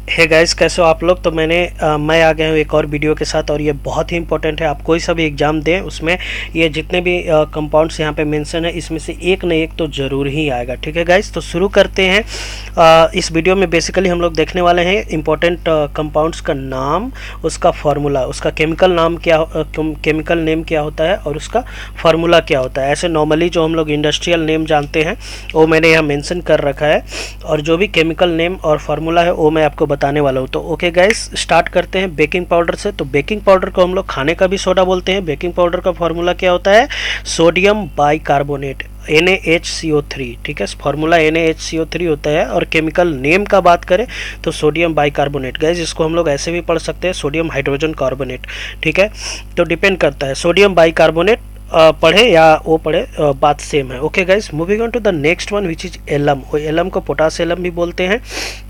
Hey guys, कैसे हो आप लोग। तो मैं आ गया हूँ एक और वीडियो के साथ, और ये बहुत ही इंपॉर्टेंट है। आप कोई सा भी एग्ज़ाम दें उसमें ये जितने भी कंपाउंड्स यहाँ पे मेंशन है, इसमें से एक न एक तो ज़रूर ही आएगा। ठीक है गाइस, तो शुरू करते हैं। इस वीडियो में बेसिकली हम लोग देखने वाले हैं इंपॉर्टेंट कंपाउंड्स का नाम, उसका फार्मूला, उसका केमिकल नाम क्या, केमिकल नेम क्या होता है और उसका फार्मूला क्या होता है। ऐसे नॉर्मली जो हम लोग इंडस्ट्रियल नेम जानते हैं वो मैंने यहाँ मेंशन कर रखा है, और जो भी केमिकल नेम और फार्मूला है वो मैं आपको बताने वाला हूँ। तो ओके गाइस, स्टार्ट करते हैं बेकिंग पाउडर से। तो बेकिंग पाउडर को हम लोग खाने का भी सोडा बोलते हैं। बेकिंग पाउडर का फार्मूला क्या होता है? Sodium bicarbonate, NaHCO3। ठीक है, फार्मूला NaHCO3 होता है। और केमिकल नेम का बात करें तो सोडियम बाइकार्बोनेट। गाइस, इसको हम लोग ऐसे भी पढ़ सकते हैं, सोडियम हाइड्रोजन कार्बोनेट। ठीक है, तो डिपेंड करता है सोडियम बाइकार्बोनेट पढ़े या वो पढ़े, बात सेम है। Okay guys, moving on to the next one which is alum. वो एलम को पोटास एलम भी बोलते हैं।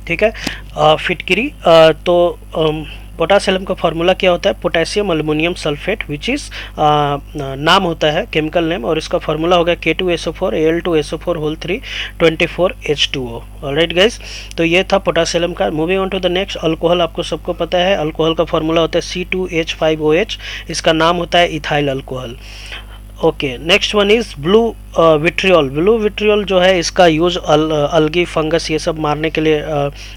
ठीक है, फिटकिरी। तो पोटास एलम का फार्मूला क्या होता है? Potassium aluminium sulphate, which is नाम होता है केमिकल नेम, और इसका फार्मूला होगा K2SO4 Al2SO4 whole 3 24H2O। Alright guys, तो ये था पोटासियम का। Moving on to the next, alcohol. आपको सबको पता है अल्कोहल का फार्मूला होता है C2H5OH। इसका नाम होता है ethyl alcohol. Okay, next one is blue vitriol. Blue vitriol जो है इसका यूज अलगी, फंगस, ये सब मारने के लिए,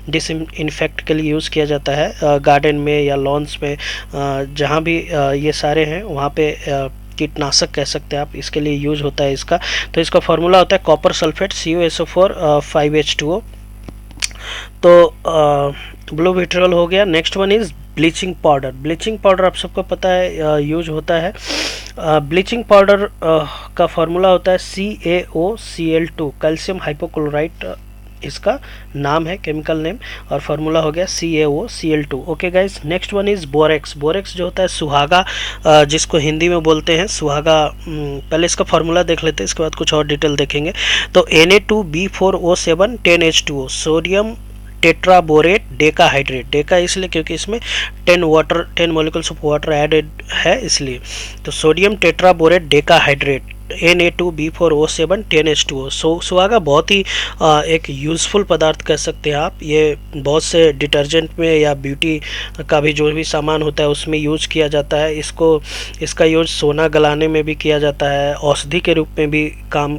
डिसइंफेक्ट के लिए यूज़ किया जाता है गार्डन में या लॉन्स में, जहाँ भी ये सारे हैं वहाँ पे कीटनाशक कह सकते हैं आप, इसके लिए यूज होता है इसका। तो इसका फार्मूला होता है कॉपर सल्फेट CuSO4 5H2O। तो ब्लू विट्रियोल हो गया। Next one is bleaching powder. Bleaching powder आप सबको पता है यूज होता है। ब्लीचिंग पाउडर का फार्मूला होता है CaOCl2, कैल्शियम हाइपोक्लोराइट इसका नाम है, केमिकल नेम, और फार्मूला हो गया CaOCl2। Okay guys, next one is borax. Borax जो होता है सुहागा, जिसको हिंदी में बोलते हैं सुहागा। पहले इसका फार्मूला देख लेते हैं, इसके बाद कुछ और डिटेल देखेंगे। तो Na2B4O7 10H2O, sodium tetraborate decahydrate. Deka इसलिए क्योंकि इसमें 10 मॉलिक्यूल्स ऑफ वाटर एडेड है, इसलिए। तो sodium tetraborate decahydrate Na2B4O7 10H2O। सुहागा बहुत ही एक यूज़फुल पदार्थ कह सकते हैं आप। ये बहुत से डिटर्जेंट में या ब्यूटी का भी जो भी सामान होता है उसमें यूज किया जाता है। इसका यूज सोना गलाने में भी किया जाता है, औषधि के रूप में भी काम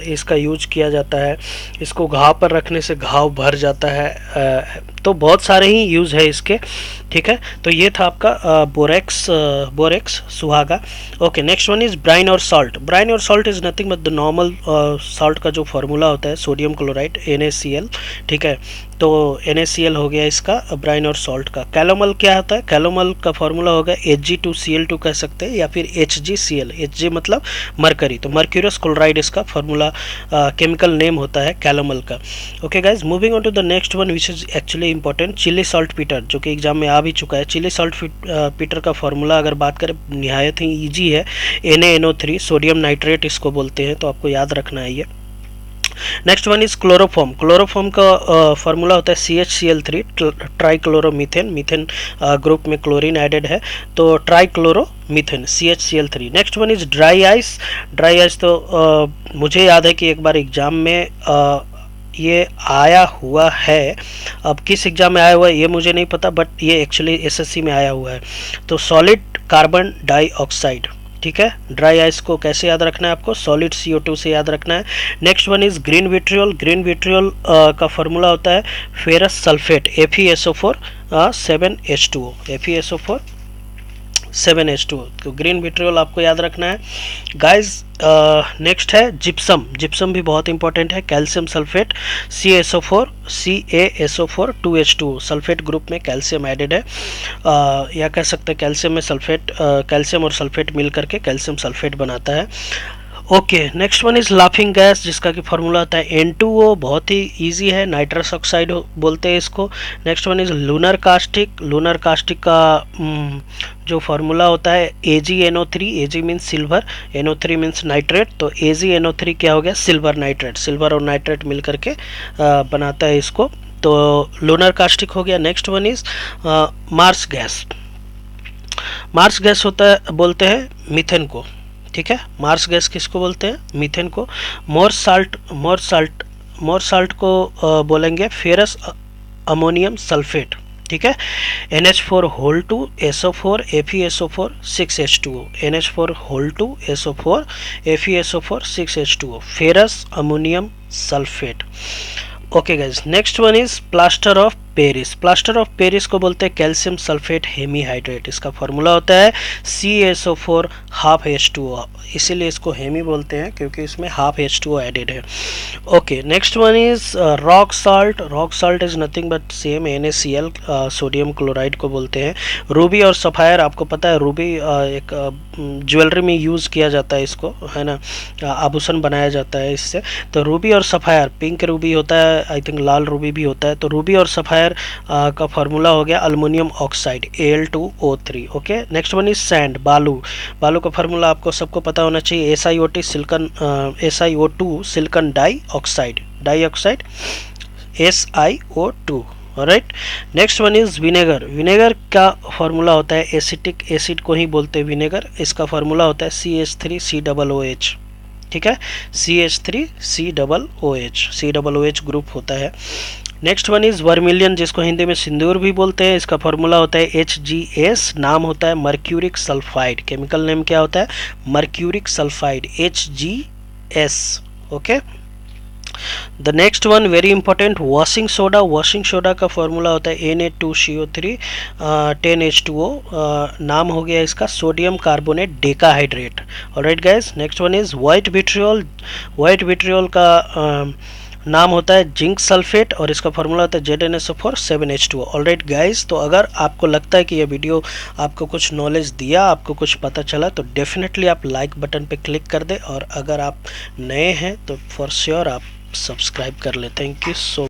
इसका यूज किया जाता है। इसको घाव पर रखने से घाव भर जाता है। तो बहुत सारे ही यूज़ है इसके। ठीक है, तो ये था आपका बोरेक्स सुहागा। Okay, next one is brine और सॉल्ट। ब्राइन और salt is nothing but the normal salt का जो फार्मूला होता है सोडियम क्लोराइड NaCl। ठीक है, तो NaCl हो गया इसका ब्राइन और सॉल्ट का। कैलोमल क्या होता है? कैलोमल का फार्मूला होगा Hg2Cl2 कह सकते हैं, या फिर HgCl। Hg मतलब मरकरी, तो मर्क्यूरस क्लोराइड इसका फार्मूला, केमिकल नेम होता है कैलोमल का। Okay guys, moving on to the next one which is actually important, chile saltpetre, जो कि एग्जाम में आ भी चुका है। चिली सॉल्ट पीटर का फार्मूला अगर बात करें निहायत ही ईजी है, NaNO3, सोडियम नाइट्रेट इसको बोलते हैं, तो आपको याद रखना है ये। Next one is chloroform. Chloroform का फार्मूला होता है CHCl3 ट्राइक्लोरोमीथेन। मीथेन ग्रुप में क्लोरीन एडेड है, तो ट्राइक्लोरोमीथेन CHCl3। Next one is dry ice. Dry ice तो मुझे याद है कि एक बार एग्जाम में ये आया हुआ है। अब किस एग्जाम में आया हुआ है ये मुझे नहीं पता, बट ये एक्चुअली SSC में आया हुआ है। तो सॉलिड कार्बन डाइऑक्साइड। ठीक है, ड्राई आइस को कैसे याद रखना है आपको? सॉलिड CO2 से याद रखना है। Next one is green vitriol. Green vitriol का फार्मूला होता है ferrous sulphate FeSO4 7H2O, FeSO4 7H2O। तो ग्रीन विट्रियोल आपको याद रखना है गाइज। नेक्स्ट है जिप्सम। जिप्सम भी बहुत इंपॉर्टेंट है, calcium sulphate CaSO4 2H2O, sulphate group में कैल्शियम एडेड है, या कह सकते हैं कैल्शियम में सल्फेट, कैल्शियम और सल्फेट मिल करके कैल्शियम सल्फेट बनाता है। Okay, next one is laughing gas, जिसका कि फार्मूला होता है N2O। बहुत ही इजी है, नाइट्रस ऑक्साइड बोलते हैं इसको। Next one is lunar caustic. Lunar caustic का जो फार्मूला होता है AgNO3। Ag means silver, NO3 means nitrate, तो AgNO3 क्या हो गया? Silver nitrate. सिल्वर और नाइट्रेट मिल करके बनाता है इसको, तो लूनर कास्टिक हो गया। Next one is marsh gas. Marsh gas होता है, बोलते हैं मीथेन को। ठीक है, मार्स गैस किसको बोलते हैं? मीथेन को। मोर साल्ट को बोलेंगे फेरस अमोनियम सल्फेट। ठीक है। NH4 whole 2 SO4 FeSO4 6H2O, NH4 whole 2 SO4 FeSO4 6H2O, ferrous ammonium sulphate. Okay guys, next one is plaster of Paris. Plaster of Paris को बोलते हैं कैल्शियम सल्फेट हेमीहाइड्रेट। इसका formula होता है CaSO4 half H2O, इसीलिए इसको Hemy बोलते हैं क्योंकि इसमें हाफ H2O एडेड है। Okay, next one is rock salt. Rock salt is nothing but same NaCl, sodium chloride को बोलते हैं। रूबी और सफायर, आपको पता है रूबी एक ज्वेलरी में यूज़ किया जाता है, इसको है ना, आभूषण बनाया जाता है इससे। तो रूबी और सफायर, पिंक रूबी होता है, आई थिंक लाल रूबी भी होता है। तो रूबी और सफायर का फार्मूला हो गया aluminium oxide Al2O3। Okay, next one is sand, बालू। बालू का फार्मूला आपको सबको पता होना चाहिए, SiO2 silicon dioxide SiO2। Right, next one is vinegar. Vinegar का फार्मूला होता है, एसिटिक एसिड को ही बोलते हैं विनेगर। इसका फार्मूला होता है CH3COOH। ठीक है, CH3COOH ग्रुप होता है। नेक्स्ट वन इज वर्मिलियन, जिसको हिंदी में सिंदूर भी बोलते हैं। इसका फार्मूला होता है HgS, नाम होता है मर्क्यूरिक सल्फाइड। केमिकल नेम क्या होता है? Mercuric sulphide, HgS। Okay, the next one very important, washing soda. Washing soda का फॉर्मूला होता है Na2CO3 10H2O, नाम हो गया इसका sodium carbonate decahydrate. Alright guys, next one is white vitriol. White vitriol का नाम होता है जिंक सल्फेट और इसका फॉर्मूला होता है ZnSO4 7H2O। ऑलराइट गाइस, तो अगर आपको लगता है कि ये वीडियो आपको कुछ नॉलेज दिया, आपको कुछ पता चला, तो डेफिनेटली आप लाइक बटन पे क्लिक कर दें, और अगर आप नए हैं तो फॉर श्योर आप सब्सक्राइब कर लें। Thank you so